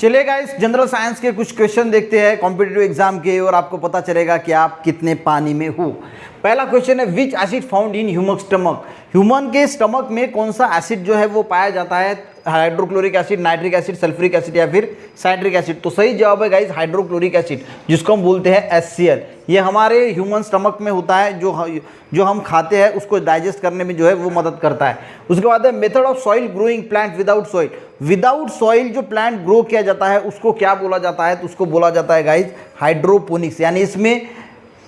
चलिए guys, general science के कुछ क्वेश्चन देखते हैं कॉम्पिटिटिव एग्जाम के, और आपको पता चलेगा कि आप कितने पानी में हो। पहला क्वेश्चन है, विच acid found in human stomach. Human के स्टमक में कौन सा एसिड जो है वो पाया जाता है? Hydrochloric acid, nitric acid, sulphuric acid या फिर साइट्रिक एसिड। तो सही जवाब है गाइस हाइड्रोक्लोरिक एसिड, जिसको हम बोलते हैं HCl। ये हमारे ह्यूमन स्टमक में होता है, जो हम खाते हैं उसको डाइजेस्ट करने में जो है वो मदद करता है। उसके बाद है method of soil growing plant without soil. Without soil जो प्लांट ग्रो किया जाता है उसको क्या बोला जाता है? तो उसको बोला जाता है गाइस हाइड्रोपोनिक्स, यानी इसमें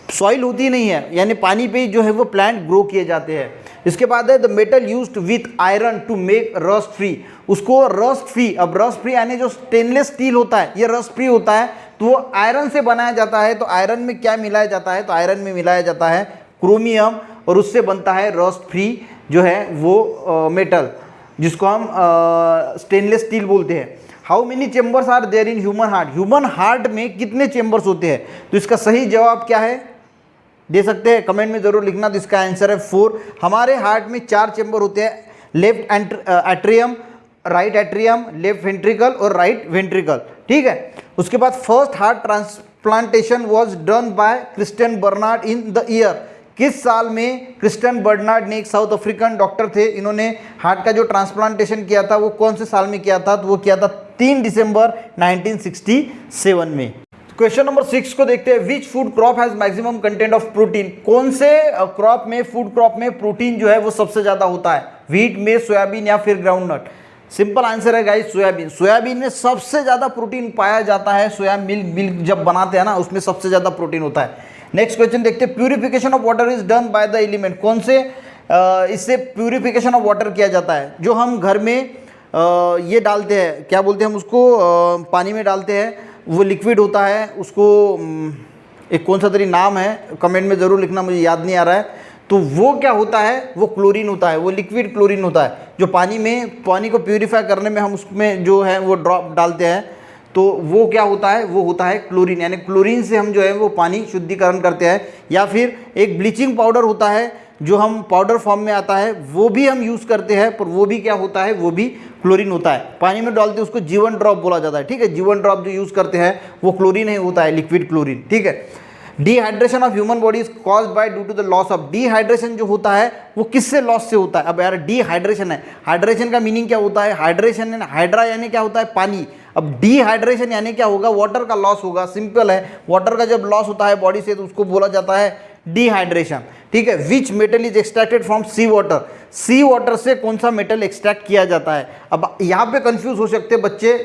सॉइल होती नहीं है, यानी पानी पे ही जो है वो प्लांट ग्रो किए जाते हैं। इसके बाद है the metal used with iron to make rust free. उसको रस्ट फ्री, अब रस्ट फ्री यानी जो स्टेनलेस स्टील होता है ये रस्ट फ्री होता है, तो वो आयरन से बनाया जाता है। तो आयरन में क्या मिलाया जाता है? तो आयरन में मिलाया जाता है क्रोमियम, और उससे बनता है रस्ट फ्री जो है वो मेटल, जिसको हम स्टेनलेस स्टील बोलते हैं। How many chambers are there in human heart. Human heart में कितने चेम्बर्स होते हैं? तो इसका सही जवाब क्या है दे सकते हैं, कमेंट में जरूर लिखना। तो इसका आंसर है 4। हमारे हार्ट में 4 चेम्बर होते हैं, left atrium, right atrium, left ventricle और राइट वेंट्रिकल। ठीक है। उसके बाद first heart transplantation was done by Christian Barnard in the year. किस साल में क्रिस्टियन बर्नार्ड ने, एक साउथ अफ्रीकन डॉक्टर थे, इन्होंने हार्ट का जो ट्रांसप्लांटेशन किया था वो कौन से साल में किया था? तो वो किया था 3 दिसंबर 1967 में। क्वेश्चन नंबर 6 को देखते हैं, which food crop has maximum content of protein. कौन से क्रॉप में, फूड क्रॉप में प्रोटीन जो है वो सबसे ज्यादा होता है? व्हीट में, सोयाबीन या फिर ग्राउंडनट। सिंपल आंसर है गाइस सोयाबीन। सोयाबीन में सबसे ज्यादा प्रोटीन पाया जाता है। सोया मिल्क जब बनाते हैं ना उसमें सबसे ज्यादा प्रोटीन होता है। नेक्स्ट क्वेश्चन देखते हैं, purification of water is done by the element. कौन से इससे प्यूरिफिकेशन ऑफ वाटर किया जाता है? जो हम घर में ये डालते हैं, क्या बोलते हैं हम उसको, पानी में डालते हैं, वो लिक्विड होता है, उसको एक कौन सा तरी नाम है, कमेंट में ज़रूर लिखना, मुझे याद नहीं आ रहा है। तो वो क्या होता है? वो क्लोरीन होता है, वो लिक्विड क्लोरीन होता है। जो पानी को प्यूरिफाई करने में हम उसमें जो है वो ड्रॉप डालते हैं, तो वो क्या होता है? वो होता है क्लोरीन, यानी क्लोरीन से हम जो है वो पानी शुद्धिकरण करते हैं। या फिर एक ब्लीचिंग पाउडर होता है जो हम पाउडर फॉर्म में आता है, वो भी हम यूज़ करते हैं, पर वो भी क्या होता है? वो भी क्लोरीन होता है। पानी में डालते हैं उसको जीवन ड्रॉप बोला जाता है। ठीक है, जीवन ड्रॉप जो यूज़ करते हैं वो क्लोरीन ही होता है, लिक्विड क्लोरीन। ठीक है। Dehydration of human body is caused by due to the loss of. Dehydration जो होता है वो किससे लॉस से होता है? अब यार डिहाइड्रेशन है, हाइड्रेशन का मीनिंग क्या होता है? हाइड्रेशन, हाइड्रा यानी क्या होता है? पानी। अब डिहाइड्रेशन यानी क्या होगा? वाटर का लॉस होगा। सिंपल है, वाटर का जब लॉस होता है बॉडी से तो उसको बोला जाता है डिहाइड्रेशन। ठीक है। Which metal is extracted from sea water. Sea water से कौन सा मेटल एक्सट्रैक्ट किया जाता है? अब यहाँ पे कंफ्यूज हो सकते हैं बच्चे,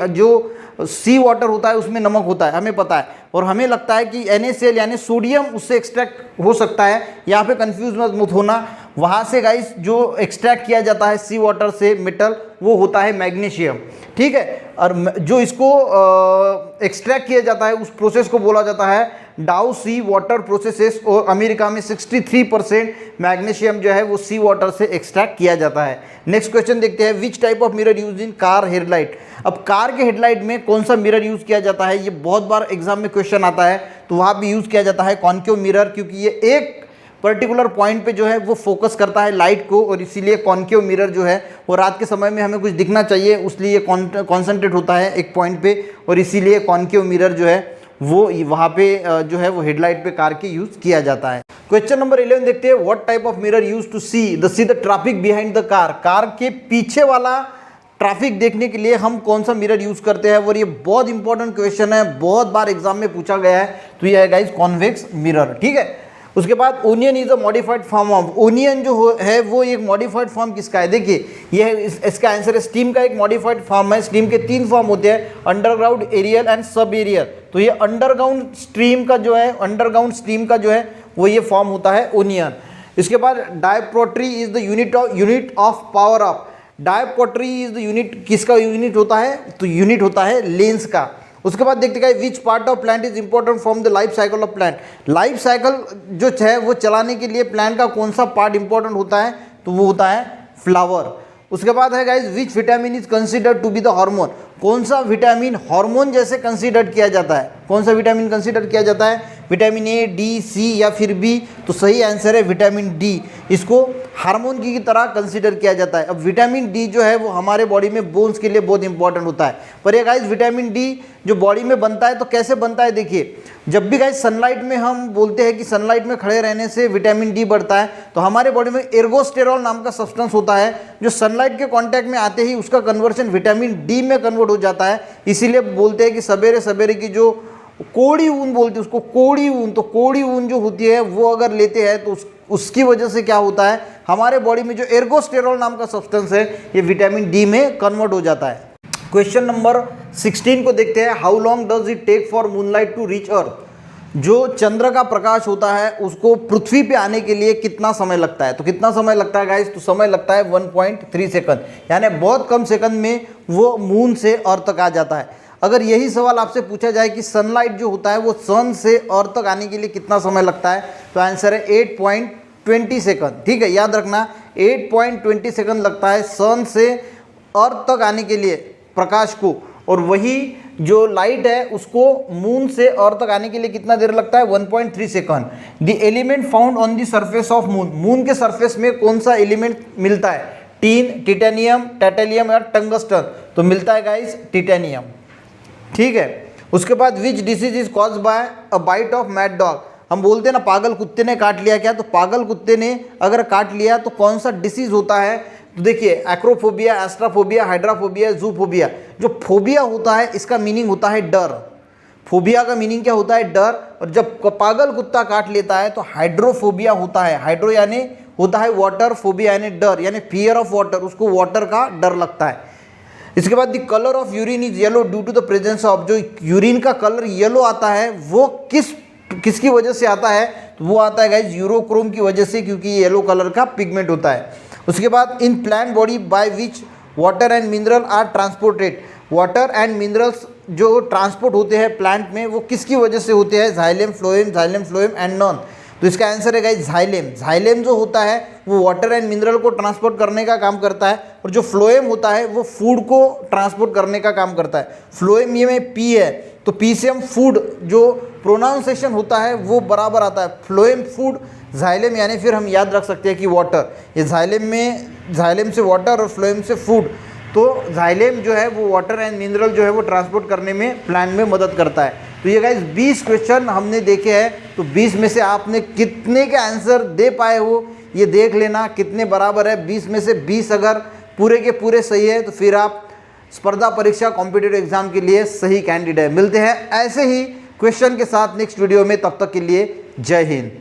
जो सी वाटर होता है उसमें नमक होता है, हमें पता है, और हमें लगता है कि NaCl यानी सोडियम उससे एक्सट्रैक्ट हो सकता है। यहाँ पे कंफ्यूज मत होना। वहाँ से गाइस जो एक्सट्रैक्ट किया जाता है सी वाटर से मेटल, वो होता है मैग्नीशियम। ठीक है। और जो इसको एक्सट्रैक्ट किया जाता है उस प्रोसेस को बोला जाता है डाउ सी वाटर प्रोसेसेस, और अमेरिका में 63% मैग्नीशियम जो है वो सी वाटर से एक्सट्रैक्ट किया जाता है। नेक्स्ट क्वेश्चन देखते हैं, which type of mirror use in car headlight. अब कार के हेडलाइट में कौन सा मिरर यूज किया जाता है? ये बहुत बार एग्जाम में क्वेश्चन आता है, तो वहाँ भी यूज किया जाता है कॉन्केव मिरर, क्योंकि ये एक पर्टिकुलर पॉइंट पे जो है वो फोकस करता है लाइट को, और इसीलिए कॉन्केव मिरर जो है वो रात के समय में हमें कुछ दिखना चाहिए, इसलिए कॉन्सेंट्रेट होता है एक पॉइंट पे, और इसीलिए कॉन्केव मिरर जो है वो वहाँ पे जो है वो हेडलाइट पे कार के यूज किया जाता है। क्वेश्चन नंबर 11 देखते हैं, what type of mirror use to see the traffic behind the car. Car के पीछे वाला ट्रैफिक देखने के लिए हम कौन सा मिरर यूज करते हैं? और ये बहुत इंपॉर्टेंट क्वेश्चन है, बहुत बार एग्जाम में पूछा गया है। तो ये है गाइस कॉन्वेक्स मिरर। ठीक है। उसके बाद onion is a modified form of. Onion जो है वो एक मॉडिफाइड फॉर्म किसका है? देखिए ये इसका आंसर है स्टीम का एक मॉडिफाइड फॉर्म है। स्टीम के 3 फॉर्म होते हैं, underground, aerial and sub aerial. तो ये अंडरग्राउंड स्ट्रीम का जो है, अंडरग्राउंड स्टीम का जो है वो ये फॉर्म होता है ओनियन। इसके बाद dioptre is the unit of power of. Dioptre is the unit, किसका यूनिट होता है? तो यूनिट होता है लेंस का। उसके बाद देखते हैं which part of plant is important from the life cycle of plant. Life cycle जो है वो चलाने के लिए प्लांट का कौन सा पार्ट इंपॉर्टेंट होता है? तो वो होता है फ्लावर। उसके बाद है guys which vitamin is considered to be the hormone. कौन सा विटामिन हार्मोन जैसे कंसीडर किया जाता है? कौन सा विटामिन कंसीडर किया जाता है? विटामिन A, D, C या फिर B। तो सही आंसर है विटामिन D। इसको हार्मोन की तरह कंसीडर किया जाता है। अब विटामिन डी जो है वो हमारे बॉडी में बोन्स के लिए बहुत इंपॉर्टेंट होता है। पर ये गाइस विटामिन डी जो बॉडी में बनता है तो कैसे बनता है, देखिए जब भी गाइस सनलाइट में हम बोलते हैं कि सनलाइट में खड़े रहने से विटामिन डी बढ़ता है, तो हमारे बॉडी में एर्गोस्टेरॉल नाम का सब्सटेंस होता है जो सनलाइट के कांटेक्ट में आते ही उसका कन्वर्शन विटामिन डी में कन्वर्ट हो जाता है। इसीलिए बोलते हैं कि सवेरे सवेरे की जो कोड़ी ऊन बोलते हैं उसको कोड़ी ऊन, तो कोड़ी ऊन जो होती है वो अगर लेते हैं तो उसकी वजह से क्या होता है, हमारे बॉडी में जो एर्गोस्टेरॉल नाम का सब्सटेंस है ये विटामिन डी में कन्वर्ट हो जाता है। क्वेश्चन नंबर 16 को देखते हैं। How long does it take for moonlight to reach earth. जो चंद्र का प्रकाश होता है उसको पृथ्वी पे आने के लिए कितना समय लगता है, तो कितना समय लगता है गाइस, तो समय लगता है 1.3 सेकंड, यानी बहुत कम सेकंड में वो मून से अर्थ तक आ जाता है। अगर यही सवाल आपसे पूछा जाए कि सनलाइट जो होता है वो सन से अर्थ तक आने के लिए कितना समय लगता है, तो आंसर है 8.20 सेकंड। ठीक है, याद रखना 8.20 सेकंड लगता है सन से अर्थ तक आने के लिए प्रकाश को, और वही जो लाइट है उसको मून से अर्थ तक आने के लिए कितना देर लगता है, 1.3 second. The element found on the surface of moon. Moon के सरफेस में कौन सा एलिमेंट मिलता है, टीन, टिटेनियम, टाइटेनियम या टंगस्टन, तो मिलता है गाइस टिटेनियम। ठीक है, उसके बाद which disease is caused by a bite of mad dog. हम बोलते हैं ना पागल कुत्ते ने काट लिया, क्या, तो पागल कुत्ते ने अगर काट लिया तो कौन सा डिसीज होता है, तो देखिए एक्रोफोबिया, एस्ट्राफोबिया, हाइड्राफोबिया, जूफोबिया। जो फोबिया होता है इसका मीनिंग होता है डर। फोबिया का मीनिंग क्या होता है, डर। और जब पागल कुत्ता काट लेता है तो हाइड्रोफोबिया होता है। हाइड्रो यानी होता है वाटर, फोबिया यानी डर, यानी फियर ऑफ वाटर, उसको वाटर का डर लगता है। इसके बाद the colour of urine is yellow due to the presence of. जो यूरिन का कलर येलो आता है वो किसकी वजह से आता है, तो वो आता है गाइस यूरोक्रोम की वजह से, क्योंकि ये येलो कलर का पिगमेंट होता है। उसके बाद in plant body by which water and mineral are transported. Water and minerals जो ट्रांसपोर्ट होते हैं प्लांट में वो किसकी वजह से होते हैं, जाइलम, फ्लोएम एंड नॉन। तो इसका आंसर है गाइस जाइलेम। जाइलेम जो होता है वो वाटर एंड मिनरल को ट्रांसपोर्ट करने का काम करता है, और जो फ्लोएम होता है वो फूड को ट्रांसपोर्ट करने का काम करता है। फ्लोएम ये में पी है, तो पी से हम फूड जो प्रोनाउंसिएशन होता है वो बराबर आता है, फ्लोएम फूड, जाइलेम यानी फिर हम याद रख सकते हैं कि वाटर। ये जाइलेम से वाटर और फ्लोएम से फूड, तो जाइलेम जो है वो वाटर एंड मिनरल जो है वो ट्रांसपोर्ट करने में प्लांट में मदद करता है। तो ये गाइस 20 क्वेश्चन हमने देखे हैं, तो 20 में से आपने कितने के आंसर दे पाए हो ये देख लेना कितने बराबर है। 20 में से 20 अगर पूरे के पूरे सही है तो फिर आप स्पर्धा परीक्षा कॉम्पिटिटिव एग्जाम के लिए सही कैंडिडेट है। मिलते हैं ऐसे ही क्वेश्चन के साथ नेक्स्ट वीडियो में, तब तक के लिए जय हिंद।